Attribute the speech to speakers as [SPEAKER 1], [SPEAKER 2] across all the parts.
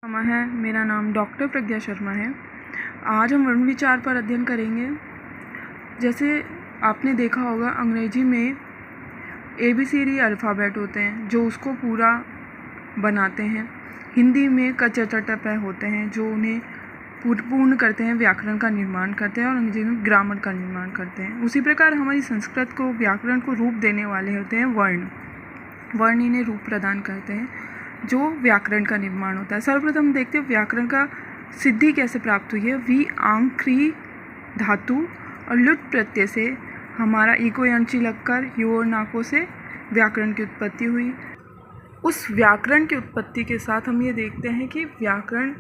[SPEAKER 1] है। मेरा नाम डॉक्टर प्रज्ञा शर्मा है। आज हम वर्ण विचार पर अध्ययन करेंगे। जैसे आपने देखा होगा अंग्रेजी में ABCD अल्फ़ाबेट होते हैं जो उसको पूरा बनाते हैं। हिंदी में क च च ट प होते हैं जो उन्हें पूर्ण करते हैं, व्याकरण का निर्माण करते हैं और अंग्रेजी में ग्रामर का निर्माण करते हैं। उसी प्रकार हमारी संस्कृत को व्याकरण को रूप देने वाले होते हैं वर्ण इन्हें रूप प्रदान करते हैं जो व्याकरण का निर्माण होता है। सर्वप्रथम देखते हैं व्याकरण का सिद्धि कैसे प्राप्त हुई है। वी आंग क्री धातु और लुट प्रत्यय से हमारा इको यंची लगकर यो और नाको से व्याकरण की उत्पत्ति हुई। उस व्याकरण की उत्पत्ति के साथ हम ये देखते हैं कि व्याकरण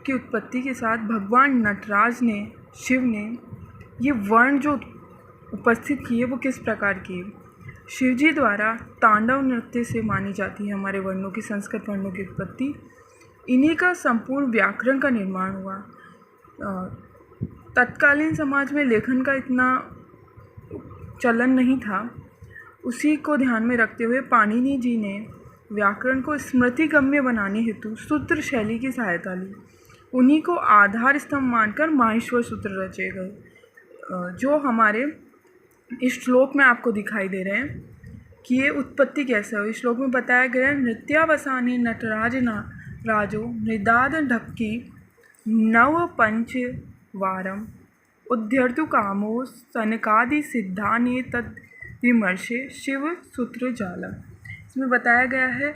[SPEAKER 1] की उत्पत्ति के साथ भगवान नटराज ने, शिव ने ये वर्ण जो उपस्थित किए वो किस प्रकार किए। शिवजी द्वारा तांडव नृत्य से मानी जाती है हमारे वर्णों की, संस्कृत वर्णों की उत्पत्ति। इन्हीं का संपूर्ण व्याकरण का निर्माण हुआ। तत्कालीन समाज में लेखन का इतना चलन नहीं था। उसी को ध्यान में रखते हुए पाणिनि जी ने व्याकरण को स्मृतिगम्य बनाने हेतु सूत्र शैली की सहायता ली। उन्हीं को आधार स्तंभ मानकर माहेश्वर सूत्र रचे गए जो हमारे इस श्लोक में आपको दिखाई दे रहे हैं कि ये उत्पत्ति कैसे हुई। श्लोक में बताया गया है, नृत्यावसाने नटराज राजो मृदाद ढक्की नव पंच वारम उद्धर्तु कामो सनकादि सिद्धाने तद विमर्शे शिव सूत्र जाला। इसमें बताया गया है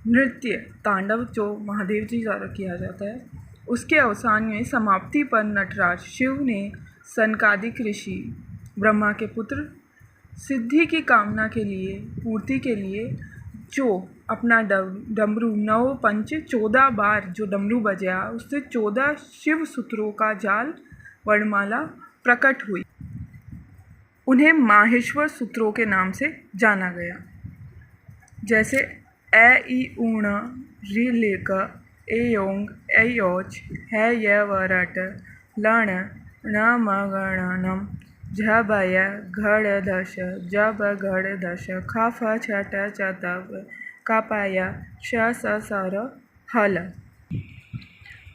[SPEAKER 1] नृत्य तांडव जो महादेव जी द्वारा किया जाता है, उसके अवसान में समाप्ति पर नटराज शिव ने सनकादिक ऋषि ब्रह्मा के पुत्र सिद्धि की कामना के लिए, पूर्ति के लिए जो अपना डमरू 9 पंच 14 बार जो डमरू बजा उससे 14 शिव सूत्रों का जाल वर्णमाला प्रकट हुई। उन्हें माहेश्वर सूत्रों के नाम से जाना गया। जैसे ए ई ऊण रि लेक ए योंग ए योच है य वरट लण न मगणनम झबय घड़ दश जब घड़ दश खफ छट चतव कपय श स सर हल।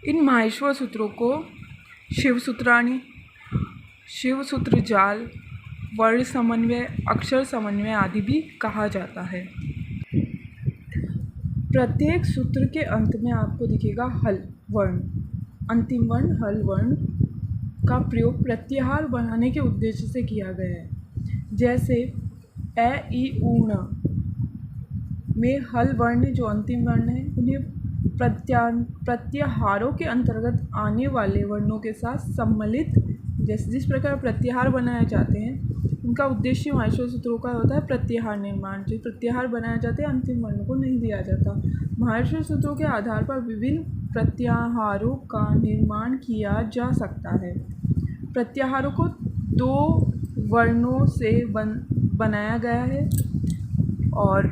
[SPEAKER 1] इन माहेश्वर सूत्रों को शिव सूत्राणी, शिव सूत्र जाल, वर्ण समन्वय, अक्षर समन्वय आदि भी कहा जाता है। प्रत्येक सूत्र के अंत में आपको दिखेगा हल वर्ण, अंतिम वर्ण हल वर्ण का प्रयोग प्रत्याहार बढ़ाने के उद्देश्य से किया गया है। जैसे ए ई ऊण में हल वर्ण जो अंतिम वर्ण है उन्हें प्रत्याहारों के अंतर्गत आने वाले वर्णों के साथ सम्मिलित, जैसे जिस प्रकार प्रत्याहार बनाए जाते हैं उनका उद्देश्य माहेश्वर सूत्रों का होता है प्रत्याहार निर्माण। जो प्रत्याहार बनाए जाते हैं अंतिम वर्ण को नहीं दिया जाता। माहेश्वर सूत्रों के आधार पर विभिन्न प्रत्याहारों का निर्माण किया जा सकता है। प्रत्याहारों को 2 वर्णों से बनाया गया है और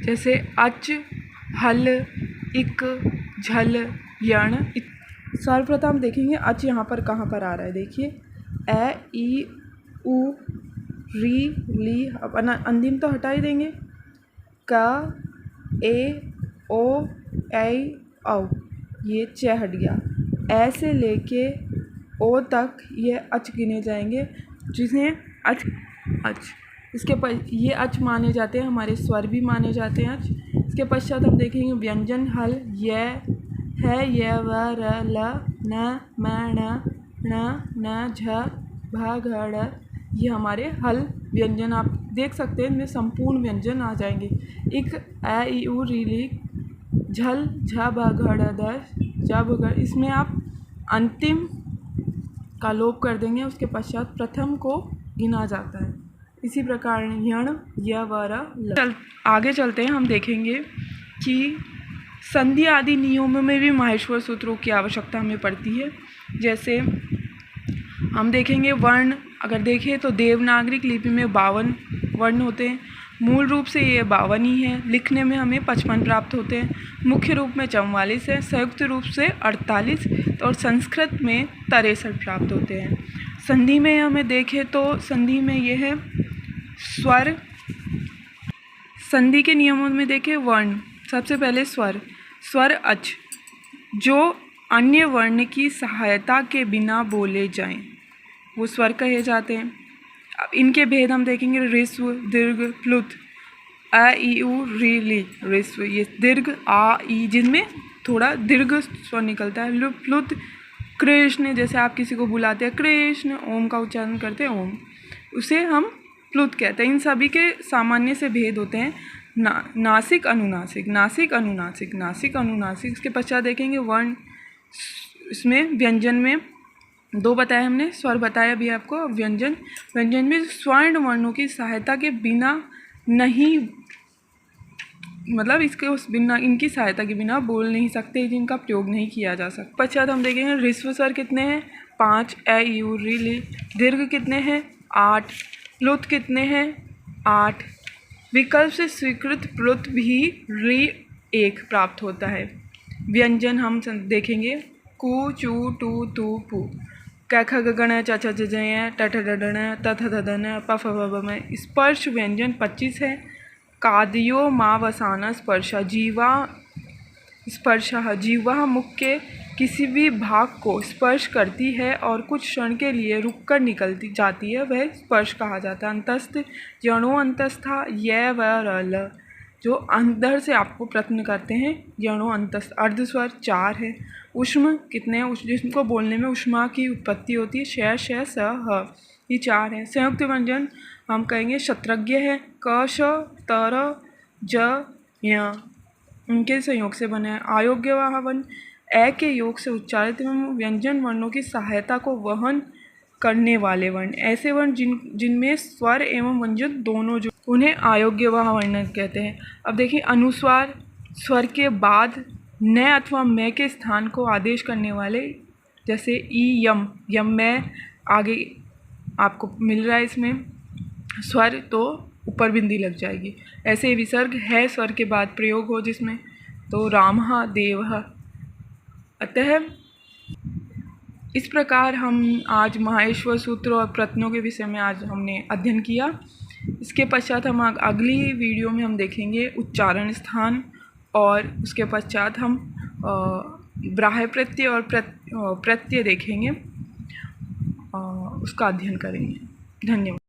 [SPEAKER 1] जैसे अच, हल, इक, झल, यण। सर्वप्रथम देखेंगे अच यहाँ पर कहाँ पर आ रहा है। देखिए ए ई उ री ली, अपना अंतिम तो हटा ही देंगे। क ए ओ ऐ औ, ये च हट गया। ए से लेके ओ तक ये अच गिने जाएंगे जिन्हें अच इसके ये अच माने जाते हैं, हमारे स्वर भी माने जाते हैं अच। इसके पश्चात हम देखेंगे व्यंजन हल य है य व र ल न म न झ भ घ ये हमारे हल व्यंजन आप देख सकते हैं। इनमें संपूर्ण व्यंजन आ जाएंगे। इक ए ई उ री ली झल झ भ घ द जब घ, इसमें आप अंतिम का लोप कर देंगे। उसके पश्चात प्रथम को गिना जाता है। इसी प्रकार यण य व र ल। आगे चलते हैं, हम देखेंगे कि संधि आदि नियमों में भी माहेश्वर सूत्रों की आवश्यकता हमें पड़ती है। जैसे हम देखेंगे वर्ण, अगर देखें तो देवनागरिक लिपि में 52 वर्ण होते हैं। मूल रूप से ये 52 ही है। लिखने में हमें 55 प्राप्त होते हैं। मुख्य रूप में 44 है, संयुक्त रूप से 48 और संस्कृत में 63 प्राप्त होते हैं। संधि में हमें देखें तो संधि में ये है स्वर। संधि के नियमों में देखें वर्ण, सबसे पहले स्वर। स्वर अच जो अन्य वर्ण की सहायता के बिना बोले जाएं, वो स्वर कहे जाते हैं। अब इनके भेद हम देखेंगे। ऋस्व, दीर्घ, प्लुत, अ ई उ री ली। ऋस्व ये दीर्घ, आ ई जिनमें थोड़ा दीर्घ स्वर निकलता है। प्लुत कृष्ण, जैसे आप किसी को बुलाते हैं कृष्ण, ओम का उच्चारण करते हैं ओम, उसे हम प्लुत कहते हैं। इन सभी के सामान्य से भेद होते हैं। नासिक अनुनासिक, नासिक अनुनासिक, नासिक अनुनासिक। इसके पश्चात देखेंगे वर्ण। इसमें व्यंजन में दो बताया हमने, स्वर बताया भी आपको। व्यंजन, व्यंजन में स्वर्ण वर्णों की सहायता के बिना नहीं, मतलब इसके उस बिना, इनकी सहायता के बिना बोल नहीं सकते, जिनका प्रयोग नहीं किया जा सकता। पश्चात हम देखेंगे ऋस्व स्वर कितने हैं, 5, ए ई उ री ली। दीर्घ कितने हैं, 8। प्लुत कितने हैं, 8। विकल्प से स्वीकृत प्लुत भी री 1 प्राप्त होता है। व्यंजन हम देखेंगे कु, चू, टू, तू, पू। क ख ग गण च छ ज ज ट ठ ड ढ ण त थ द ध न प फ ब भ म। स्पर्श व्यंजन 25 है। कादियो मावसाना स्पर्शा, जीवा स्पर्शः, जीवा मुख के किसी भी भाग को स्पर्श करती है और कुछ क्षण के लिए रुककर निकलती जाती है, वह स्पर्श कहा जाता है। अंतस्थ, यणो अंतस्था, य व र ल, जो अंदर से आपको प्रश्न करते हैं, यणो अंतस्थ। अर्धस्वर 4 है। उष्म कितने हैं, जिसको बोलने में उष्मा की उत्पत्ति होती है, श, स, ह, ये 4 है। संयुक्त व्यंजन हम कहेंगे शत्रज्ञ है, क, श, तर, ज, य, उनके संयोग से बने हैं। अयोग्यवाह वर्ण, ए के योग से उच्चारित एवं व्यंजन वर्णों की सहायता को वहन करने वाले वर्ण, ऐसे वर्ण जिनमें स्वर एवं व्यंजन दोनों जो, उन्हें अयोग्यवाह वर्ण कहते हैं। अब देखिए अनुस्वार, स्वर के बाद न अथवा मैं के स्थान को आदेश करने वाले, जैसे ई, यम, यम में आगे आपको मिल रहा है इसमें स्वर, तो ऊपर बिंदी लग जाएगी। ऐसे विसर्ग है स्वर के बाद प्रयोग हो जिसमें, तो रामः, देवः। अतः इस प्रकार हम आज महाश्वर सूत्र और प्रत्ययों के विषय में आज हमने अध्ययन किया। इसके पश्चात हम अगली वीडियो में हम देखेंगे उच्चारण स्थान, और उसके पश्चात हम बाह्य प्रत्यय और प्रत्यय देखेंगे, उसका अध्ययन करेंगे। धन्यवाद।